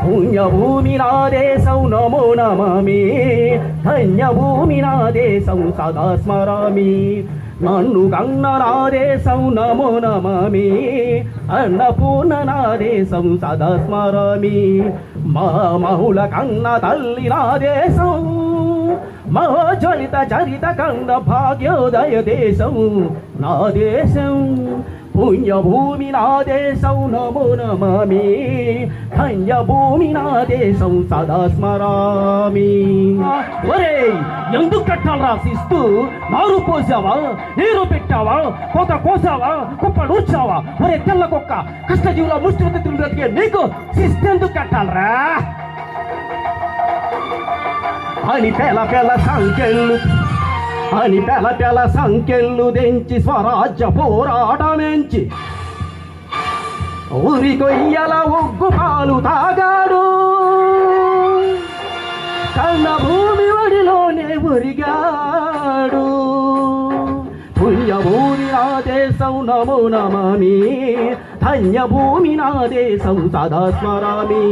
పుణ్యభూమి నా దేశం నమో నమామి, ధన్యభూమి నా దేశం సదా స్మరామి. నన్ను కన్న నా దేశం నమో నమామి, అన్నపూర్ణ నా దేశం సదా స్మరామి. మా మహుల కన్న తల్లి నా దేశం, మహోజ్వలిత చరిత కన్న భాగ్యోదయ దేశం నా దేశం. పుణ్యభూమి నా దేశం నమో నమామి, ధన్యభూమి నా దేశం సదా స్మరామి. ఒరే ఎందుకు కట్టాలరా శిస్తు? నారు పోసావా, నీరు పెట్టావా, కోత కోసావా, కుప్ప నూర్చావా? ఒరే తెల్ల కుక్క, కష్టజీవుల ముష్టి తిరిగి నీకు శిస్తు ఎందుకు కట్టాలరా అని పెల పెల సంఖ్యలు అని పెల పెల సంఖ్యలు దెంచి స్వరాజ్య పోరాటమెంచి ఊరి కొయ్యల ఒగ్గు పాలు తాగాడు. కన్న భూమి ఒడిలోనే ఒరిగాడు. పుణ్యభూమి నా దేశం నమో నమామి, ధన్యభూమి నా దేశం సదా స్మరామి.